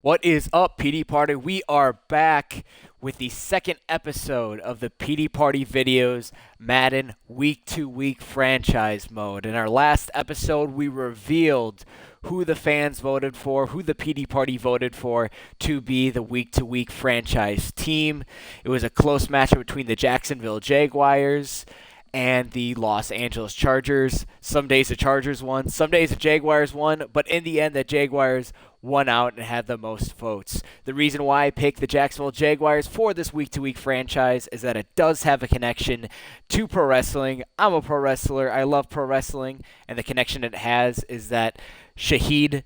What is up, Petey Party? We are back with the second episode of the Petey Party videos Madden Week to Week Franchise Mode. In our last episode, we revealed who the fans voted for, who the Petey Party voted for to be the Week to Week Franchise Team. It was a close matchup between the Jacksonville Jaguars and the Los Angeles Chargers. Some days the Chargers won, some days the Jaguars won, but in the end the Jaguars won out and had the most votes. The reason why I picked the Jacksonville Jaguars for this week-to-week franchise is that it does have a connection to pro wrestling. I'm a pro wrestler. I love pro wrestling, and the connection it has is that Shahid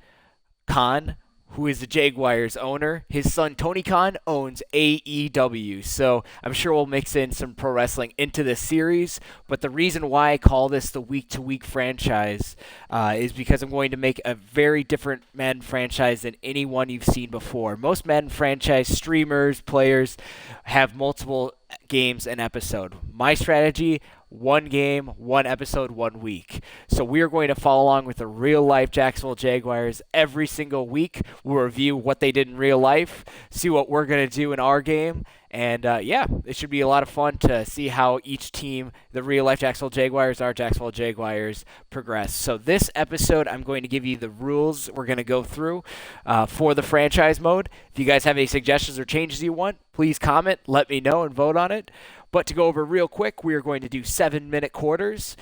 Khan, who is the Jaguars owner, his son Tony Khan owns AEW. So I'm sure we'll mix in some pro wrestling into this series. But the reason why I call this the week-to-week franchise is because I'm going to make a very different Madden franchise than any one you've seen before. Most Madden franchise streamers, players have multiple games an episode. My strategy: one game, one episode, 1 week. So we are going to follow along with the real-life Jacksonville Jaguars every single week. We'll review what they did in real life, see what we're going to do in our game, and it should be a lot of fun to see how each team, the real-life Jacksonville Jaguars, our Jacksonville Jaguars, progress. So this episode, I'm going to give you the rules we're going to go through for the franchise mode. If you guys have any suggestions or changes you want, please comment, let me know, and vote on it. But to go over real quick, we are going to do 7-minute quarters.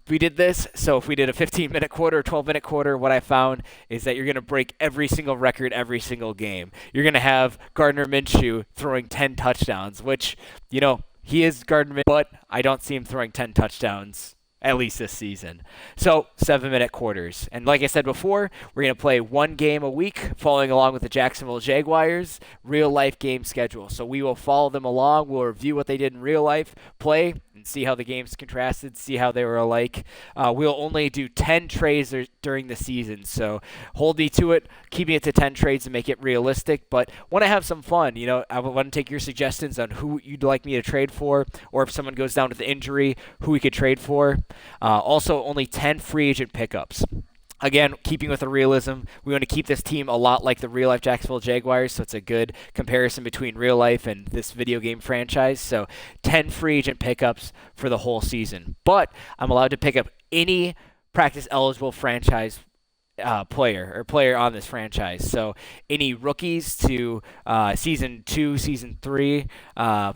We did this, so if we did a 15-minute quarter or 12-minute quarter, what I found is that you're going to break every single record every single game. You're going to have Gardner Minshew throwing 10 touchdowns, which, he is Gardner Minshew, but I don't see him throwing 10 touchdowns at least this season. So 7-minute quarters. And like I said before, we're going to play one game a week, following along with the Jacksonville Jaguars real-life game schedule. So we will follow them along. We'll review what they did in real life, play, and see how the games contrasted, see how they were alike. We'll only do 10 trades during the season, so hold me to it, keeping it to 10 trades to make it realistic, but want to have some fun. I want to take your suggestions on who you'd like me to trade for, or if someone goes down with injury, who we could trade for. Also, only 10 free agent pickups. Again, keeping with the realism, we want to keep this team a lot like the real-life Jacksonville Jaguars, so it's a good comparison between real life and this video game franchise. So 10 free agent pickups for the whole season. But I'm allowed to pick up any practice-eligible franchise player on this franchise. So any rookies to Season 2, Season 3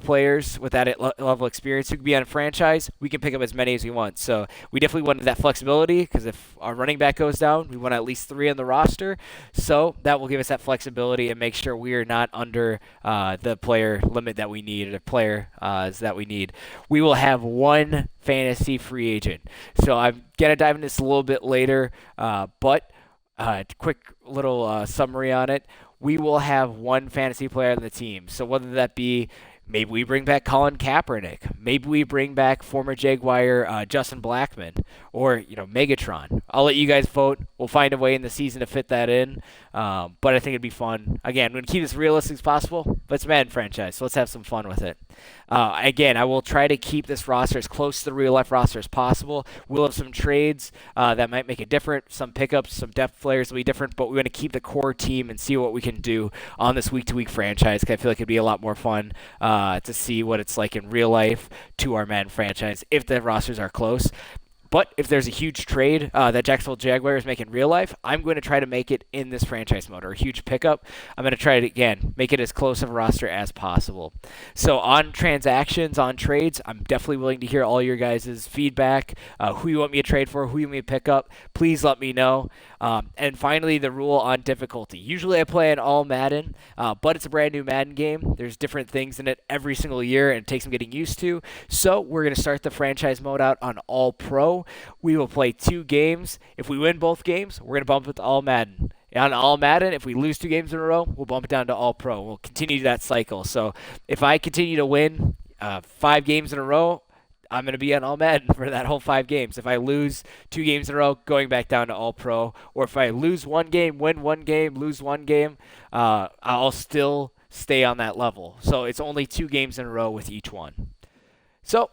players with that level of experience who could be on a franchise, we can pick up as many as we want. So we definitely wanted that flexibility because if our running back goes down, we want at least 3 on the roster. So that will give us that flexibility and make sure we are not under the player limit that we need, or the players that we need. We will have one fantasy free agent. So I'm going to dive into this a little bit later, but quick little summary on it. We will have one fantasy player on the team. So whether that be, maybe we bring back Colin Kaepernick, maybe we bring back former Jaguar Justin Blackman, or Megatron. I'll let you guys vote. We'll find a way in the season to fit that in. But I think it'd be fun. Again, we're going to keep this realistic as possible, but it's a Madden franchise, so let's have some fun with it. Again, I will try to keep this roster as close to the real-life roster as possible. We'll have some trades that might make it different, some pickups, some depth players will be different, but we're going to keep the core team and see what we can do on this week-to-week franchise, because I feel like it'd be a lot more fun to see what it's like in real life to our Madden franchise if the rosters are close. But if there's a huge trade that Jacksonville Jaguars make in real life, I'm going to try to make it in this franchise mode, or a huge pickup. I'm going to try to, again, make it as close of a roster as possible. So on transactions, on trades, I'm definitely willing to hear all your guys' feedback, who you want me to trade for, who you want me to pick up. Please let me know. And finally, the rule on difficulty. Usually I play an all Madden, but it's a brand new Madden game. There's different things in it every single year, and it takes some getting used to. So we're going to start the franchise mode out on all pro. We will play 2 games. If we win both games, we're going to bump it to all Madden. On all Madden, if we lose 2 games in a row, we'll bump it down to all pro. We'll continue that cycle. So if I continue to win 5 games in a row, I'm going to be on all Madden for that whole 5 games. If I lose 2 games in a row, going back down to all pro. Or if I lose 1 game, win 1 game, lose 1 game, I'll still stay on that level. So it's only 2 games in a row with each one. So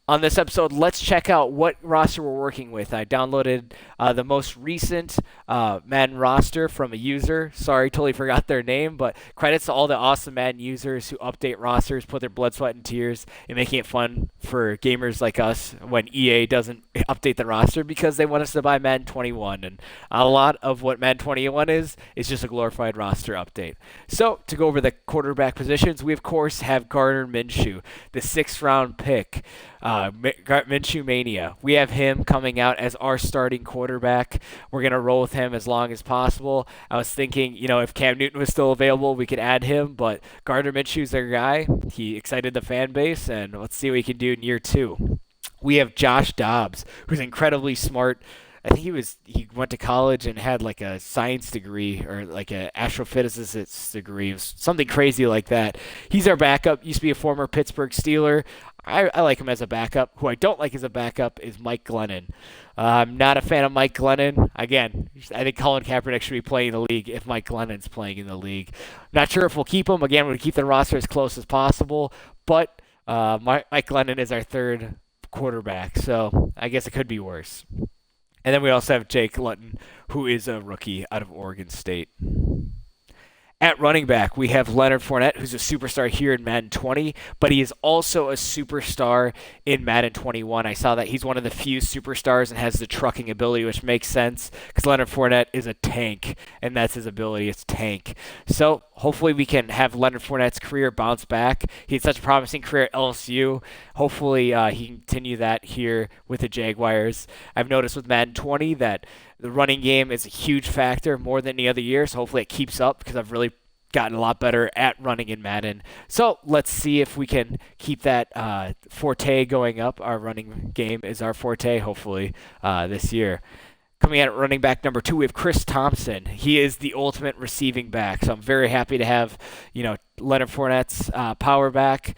On this episode, let's check out what roster we're working with. I downloaded the most recent Madden roster from a user. Sorry, totally forgot their name, but credits to all the awesome Madden users who update rosters, put their blood, sweat, and tears in making it fun for gamers like us when EA doesn't update the roster because they want us to buy Madden 21. And a lot of what Madden 21 is just a glorified roster update. So, to go over the quarterback positions, we of course have Gardner Minshew, the 6th-round pick. Minshew Mania. We have him coming out as our starting quarterback. We're going to roll with him as long as possible. I was thinking, if Cam Newton was still available, we could add him, but Gardner Minshew's our guy. He excited the fan base, and let's see what he can do in year 2. We have Josh Dobbs, who's incredibly smart. I think he went to college and had like a science degree or like an astrophysicist degree, something crazy like that. He's our backup, used to be a former Pittsburgh Steeler. I like him as a backup. Who I don't like as a backup is Mike Glennon. I'm not a fan of Mike Glennon. Again, I think Colin Kaepernick should be playing in the league if Mike Glennon's playing in the league. Not sure if we'll keep him. Again, we're going to keep the roster as close as possible, but Mike Glennon is our 3rd quarterback, so I guess it could be worse. And then we also have Jake Luton, who is a rookie out of Oregon State. At running back, we have Leonard Fournette, who's a superstar here in Madden 20, but he is also a superstar in Madden 21. I saw that he's one of the few superstars and has the trucking ability, which makes sense because Leonard Fournette is a tank, and that's his ability, it's tank. So hopefully we can have Leonard Fournette's career bounce back. He had such a promising career at LSU. Hopefully he can continue that here with the Jaguars. I've noticed with Madden 20 that the running game is a huge factor more than any other year, so hopefully it keeps up because I've really gotten a lot better at running in Madden. So let's see if we can keep that forte going up. Our running game is our forte, hopefully, this year. Coming in at running back number 2, we have Chris Thompson. He is the ultimate receiving back, so I'm very happy to have Leonard Fournette's power back,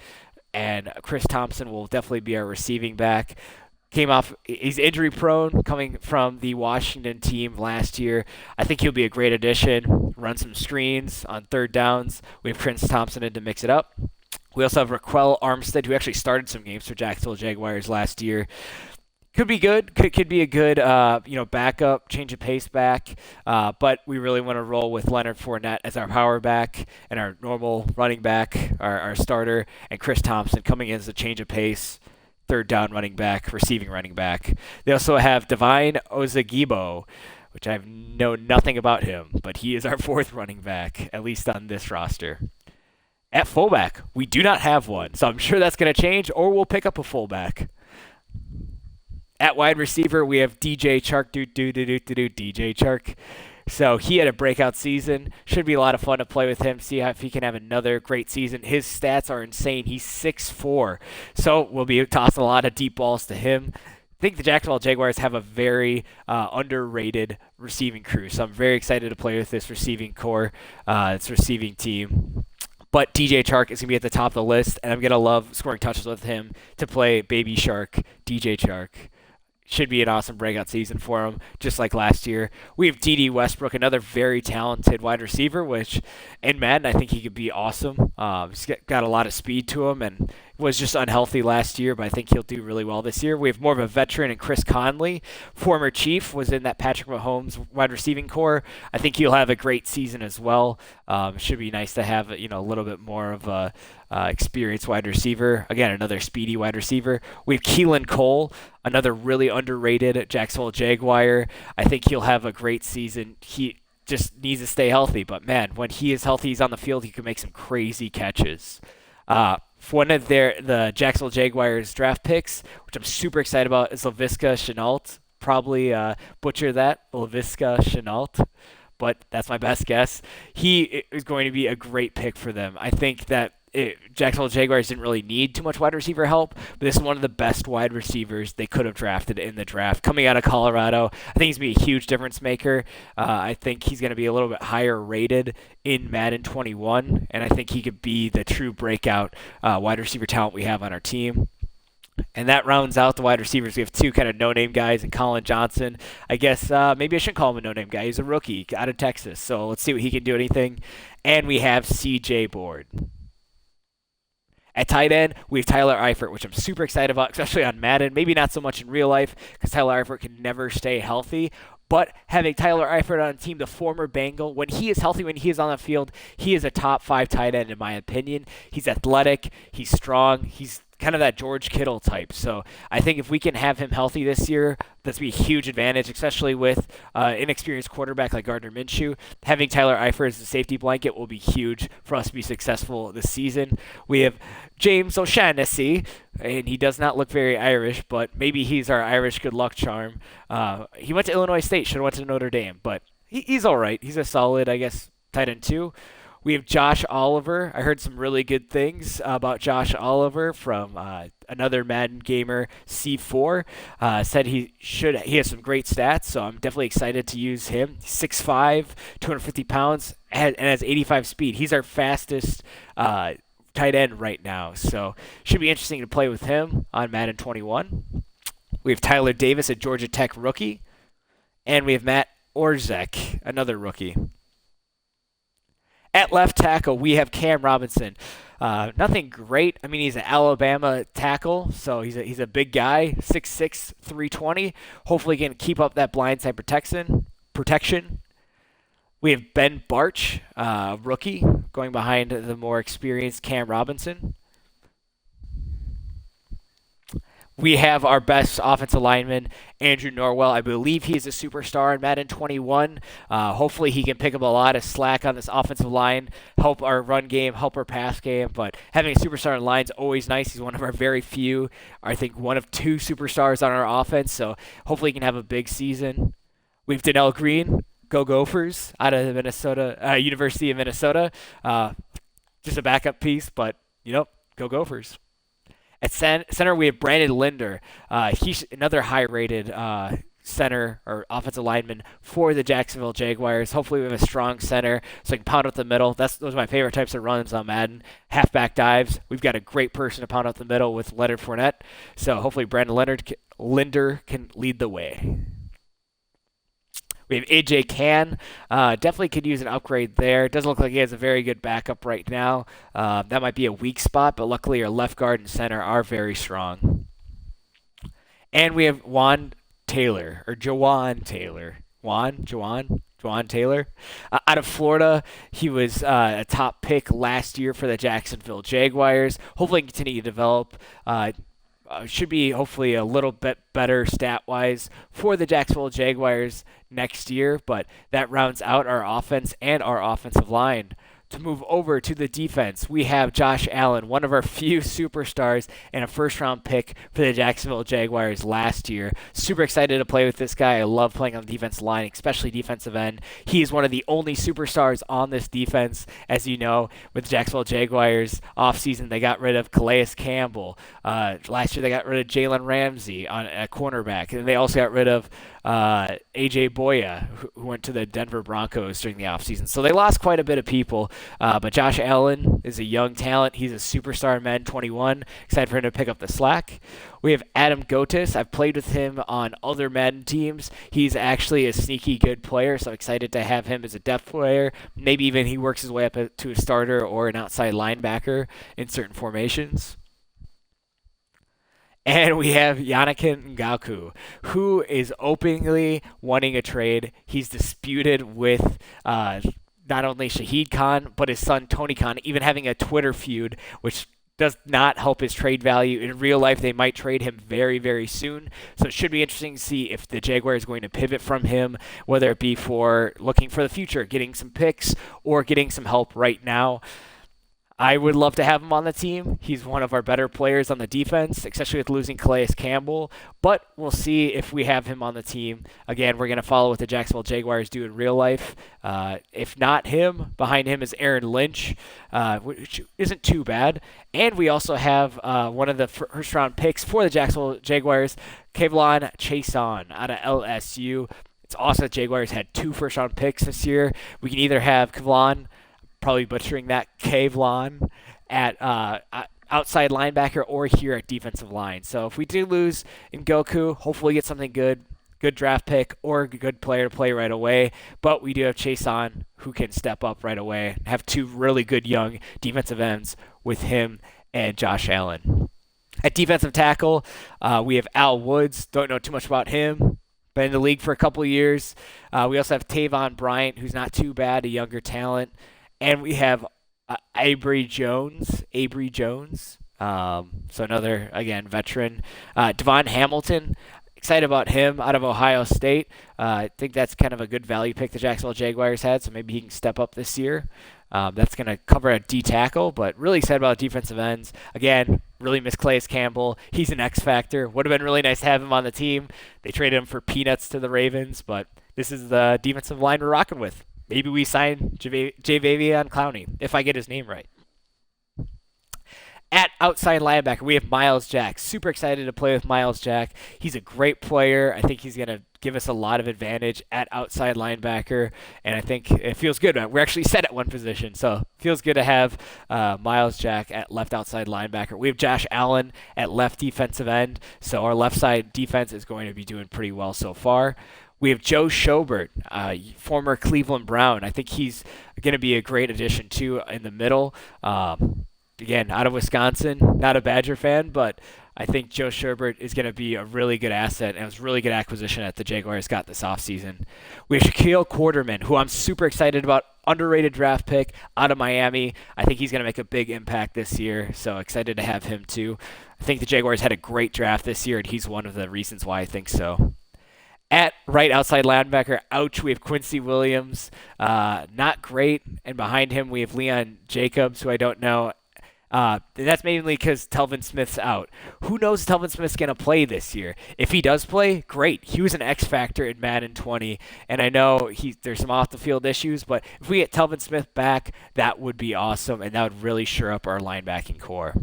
and Chris Thompson will definitely be our receiving back. He's injury prone coming from the Washington team last year. I think he'll be a great addition, run some screens on 3rd downs. We have Chris Thompson in to mix it up. We also have Raquel Armstead, who actually started some games for Jacksonville Jaguars last year. Could be good. Could be a good, backup, change of pace back. But we really want to roll with Leonard Fournette as our power back and our normal running back, our starter, and Chris Thompson coming in as a change of pace. 3rd down running back, receiving running back. They also have Divine Ozagibo, which I know nothing about him, but he is our 4th running back, at least on this roster. At fullback, we do not have one, so I'm sure that's going to change, or we'll pick up a fullback. At wide receiver, we have DJ Chark, DJ Chark. So he had a breakout season. Should be a lot of fun to play with him, see if he can have another great season. His stats are insane. He's 6'4", so we'll be tossing a lot of deep balls to him. I think the Jacksonville Jaguars have a very underrated receiving crew, so I'm very excited to play with this receiving core, this receiving team. But DJ Chark is going to be at the top of the list, and I'm going to love scoring touches with him to play Baby Shark, DJ Chark. Should be an awesome breakout season for him, just like last year. We have D.D. Westbrook, another very talented wide receiver, which in Madden, I think he could be awesome. He's got a lot of speed to him and was just unhealthy last year, but I think he'll do really well this year. We have more of a veteran in Chris Conley. Former Chief, was in that Patrick Mahomes wide receiving core. I think he'll have a great season as well. Should be nice to have a little bit more of a experienced wide receiver. Again, another speedy wide receiver. We have Keelan Cole, another really underrated Jacksonville Jaguar. I think he'll have a great season. He just needs to stay healthy, but man, when he is healthy, he's on the field, he can make some crazy catches. One of the Jacksonville Jaguars draft picks, which I'm super excited about, is Laviska Shenault. Probably butcher that, Laviska Shenault, but that's my best guess. He is going to be a great pick for them. I think that Jacksonville Jaguars didn't really need too much wide receiver help, but this is one of the best wide receivers they could have drafted in the draft. Coming out of Colorado, I think he's going to be a huge difference maker. I think he's going to be a little bit higher rated in Madden 21, and I think he could be the true breakout wide receiver talent we have on our team. And that rounds out the wide receivers. We have 2 kind of no-name guys and Colin Johnson. I guess maybe I shouldn't call him a no-name guy. He's a rookie out of Texas, so let's see what he can do anything. And we have C.J. Board. At tight end, we have Tyler Eifert, which I'm super excited about, especially on Madden. Maybe not so much in real life because Tyler Eifert can never stay healthy. But having Tyler Eifert on the team, the former Bengal, when he is healthy, when he is on the field, he is a top 5 tight end in my opinion. He's athletic, he's strong, he's kind of that George Kittle type. So I think if we can have him healthy this year, that's be a huge advantage, especially with inexperienced quarterback like Gardner Minshew. Having Tyler Eifert as a safety blanket will be huge for us to be successful this season. We have James O'Shaughnessy, and he does not look very Irish, but maybe he's our Irish good luck charm. He went to Illinois State, should have went to Notre Dame, but he's all right. He's a solid, I guess, tight end 2. We have Josh Oliver. I heard some really good things about Josh Oliver from another Madden gamer, C4. Said he has some great stats, so I'm definitely excited to use him. 6'5", 250 pounds, and has 85 speed. He's our fastest tight end right now, so should be interesting to play with him on Madden 21. We have Tyler Davis, a Georgia Tech rookie, and we have Matt Orzech, another rookie. At left tackle, we have Cam Robinson. Nothing great. I mean, he's an Alabama tackle, so he's a big guy, 6'6", 320. Hopefully, he can keep up that blindside protection. We have Ben Barch, rookie, going behind the more experienced Cam Robinson. We have our best offensive lineman, Andrew Norwell. I believe he's a superstar in Madden 21. Hopefully he can pick up a lot of slack on this offensive line, help our run game, help our pass game. But having a superstar in line is always nice. He's one of our very few, I think one of 2 superstars on our offense. So hopefully he can have a big season. We have Donnell Green, go Gophers, out of the University of Minnesota. Just a backup piece, but, go Gophers. At center, we have Brandon Linder. He's another high-rated center or offensive lineman for the Jacksonville Jaguars. Hopefully we have a strong center so I can pound up the middle. Those are my favorite types of runs on Madden. Halfback dives. We've got a great person to pound up the middle with Leonard Fournette. So hopefully Brandon Linder can lead the way. We have AJ Cann. Definitely could use an upgrade there. Doesn't look like he has a very good backup right now. That might be a weak spot, but luckily our left guard and center are very strong. And we have Jawan Taylor. Out of Florida. He was a top pick last year for the Jacksonville Jaguars. Hopefully he can continue to develop. Should be hopefully a little bit better stat-wise for the Jacksonville Jaguars next year, but that rounds out our offense and our offensive line. To move over to the defense, we have Josh Allen, one of our few superstars and a first-round pick for the Jacksonville Jaguars last year. Super excited to play with this guy. I love playing on the defensive line, especially defensive end. He is one of the only superstars on this defense. As you know, with the Jacksonville Jaguars offseason, they got rid of Calais Campbell. Last year, they got rid of Jalen Ramsey on a cornerback. And they also got rid of A.J. Boya, who went to the Denver Broncos during the offseason. So they lost quite a bit of people. But Josh Allen is a young talent. He's a superstar in Madden 21. Excited for him to pick up the slack. We have Adam Gotis. I've played with him on other Madden teams. He's actually a sneaky good player, so I'm excited to have him as a depth player. Maybe even he works his way up to a starter or an outside linebacker in certain formations. And we have Yannick Ngakoue, who is openly wanting a trade. He's disputed with not only Shahid Khan, but his son Tony Khan, even having a Twitter feud, which does not help his trade value. In real life, they might trade him very, very soon. So it should be interesting to see if the Jaguars is going to pivot from him, whether it be for looking for the future, getting some picks, or getting some help right now. I would love to have him on the team. He's one of our better players on the defense, especially with losing Calais Campbell. But we'll see if we have him on the team. Again, we're going to follow what the Jacksonville Jaguars do in real life. If not him, behind him is Aaron Lynch, which isn't too bad. And we also have one of the first-round picks for the Jacksonville Jaguars, Kavlon Chason out of LSU. It's awesome that Jaguars had 2 first-round picks this year. We can either have Kavlon, probably butchering that, Kavlon, at outside linebacker or here at defensive line. So if we do lose Ngakoue, hopefully get something good draft pick or a good player to play right away. But we do have Chason who can step up right away and have 2 really good young defensive ends with him and Josh Allen. At defensive tackle, we have Al Woods. Don't know too much about him. Been in the league for a couple of years. We also have Tavon Bryant, who's not too bad, a younger talent. And we have Abry Jones. So another, again, veteran. Devon Hamilton. Excited about him out of Ohio State. I think that's kind of a good value pick the Jacksonville Jaguars had, so maybe he can step up this year. That's going to cover a D tackle, but really excited about defensive ends. Again, really miss Calais Campbell. He's an X factor. Would have been really nice to have him on the team. They traded him for peanuts to the Ravens, but this is the defensive line we're rocking with. Maybe we sign Javavion Clowney, if I get his name right. At outside linebacker, we have Myles Jack. Super excited to play with Myles Jack. He's a great player. I think he's going to give us a lot of advantage at outside linebacker, and I think it feels good. We're actually set at one position, so it feels good to have Myles Jack at left outside linebacker. We have Josh Allen at left defensive end, so our left side defense is going to be doing pretty well so far. We have Joe Schobert, former Cleveland Brown. I think he's going to be a great addition, too, in the middle. Again, out of Wisconsin, not a Badger fan, but I think Joe Schobert is going to be a really good asset, and it was a really good acquisition that the Jaguars got this offseason. We have Shaquille Quarterman, who I'm super excited about, underrated draft pick out of Miami. I think he's going to make a big impact this year, so excited to have him too. I think the Jaguars had a great draft this year, and he's one of the reasons why I think so. At right outside linebacker, we have Quincy Williams. Not great, and behind him we have Leon Jacobs, who I don't know. That's mainly because Telvin Smith's out. Who knows if Telvin Smith's going to play this year? If he does play, great. He was an X factor in Madden 20, and I know there's some off-the-field issues, but if we get Telvin Smith back, that would be awesome, and that would really shore up our linebacking core.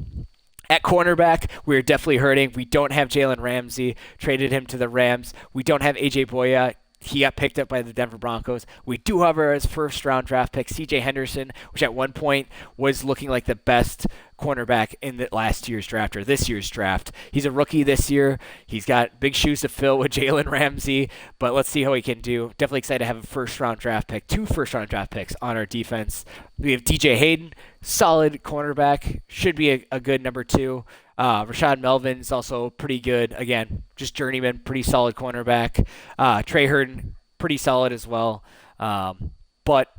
At cornerback, we're definitely hurting. We don't have Jalen Ramsey. Traded him to the Rams. We don't have A.J. Boya. He got picked up by the Denver Broncos. We do have our first-round draft pick, C.J. Henderson, which at one point was looking like the best cornerback in the last year's draft or this year's draft. He's a rookie this year. He's got big shoes to fill with Jalen Ramsey, but let's see how he can do. Definitely excited to have a first-round draft pick, 2 first-round draft picks on our defense. We have DJ Hayden, solid cornerback, should be a good number 2. Rashad Melvin's also pretty good. Again, just journeyman, pretty solid cornerback. Trey Herndon, pretty solid as well. But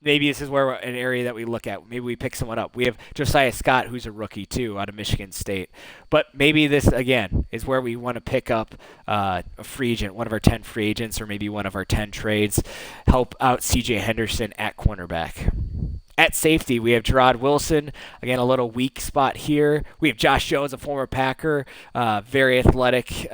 maybe this is where an area that we look at. Maybe we pick someone up. We have Josiah Scott, who's a rookie too, out of Michigan State. But maybe this, again, is where we want to pick up a free agent, one of our 10 free agents, or maybe one of our 10 trades, help out C.J. Henderson at cornerback. At safety, we have Gerard Wilson. Again, a little weak spot here. We have Josh Jones, a former Packer, very athletic,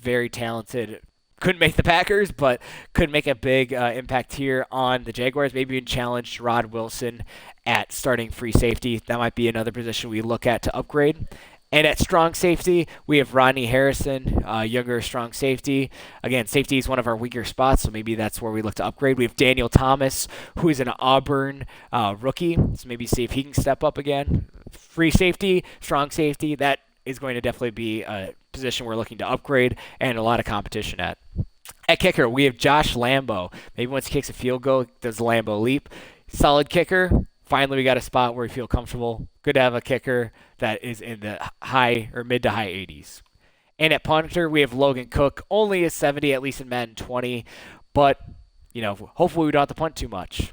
very talented. Couldn't make the Packers, but could make a big impact here on the Jaguars. Maybe even challenge Gerard Wilson at starting free safety. That might be another position we look at to upgrade. And at strong safety, we have Rodney Harrison, younger strong safety. Again, safety is one of our weaker spots, so maybe that's where we look to upgrade. We have Daniel Thomas, who is an Auburn rookie, so maybe see if he can step up again. Free safety, strong safety, that is going to definitely be a position we're looking to upgrade and a lot of competition at. At kicker, we have Josh Lambo. Maybe once he kicks a field goal, does the Lambo leap. Solid kicker. Finally, we got a spot where we feel comfortable. Good to have a kicker that is in the high or mid to high 80s. And at punter, we have Logan Cook, only a 70, at least in Madden 20. But, hopefully we don't have to punt too much.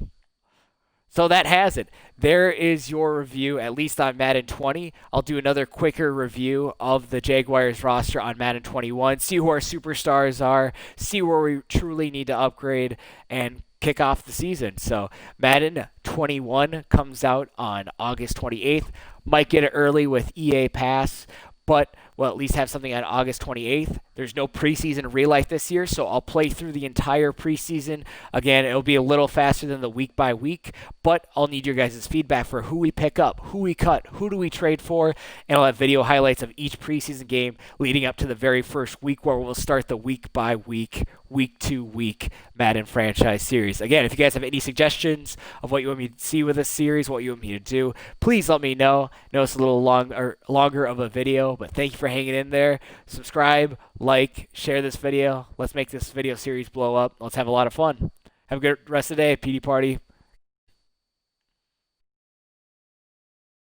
So that has it. There is your review, at least on Madden 20. I'll do another quicker review of the Jaguars roster on Madden 21, see who our superstars are, see where we truly need to upgrade, and kick off the season. So Madden 21 comes out on August 28th. Might get it early with EA Pass, but we'll at least have something on August 28th. There's no preseason real life this year, so I'll play through the entire preseason. Again, it'll be a little faster than the week by week, but I'll need your guys' feedback for who we pick up, who we cut, who do we trade for, and I'll have video highlights of each preseason game leading up to the very first week where we'll start the week by week, week to week Madden franchise series. Again, if you guys have any suggestions of what you want me to see with this series, what you want me to do, please let me know. I know it's a little longer of a video, but thank you for hanging in there. Subscribe, like, share this video. Let's make this video series blow up. Let's have a lot of fun. Have a good rest of the day, Petey Party.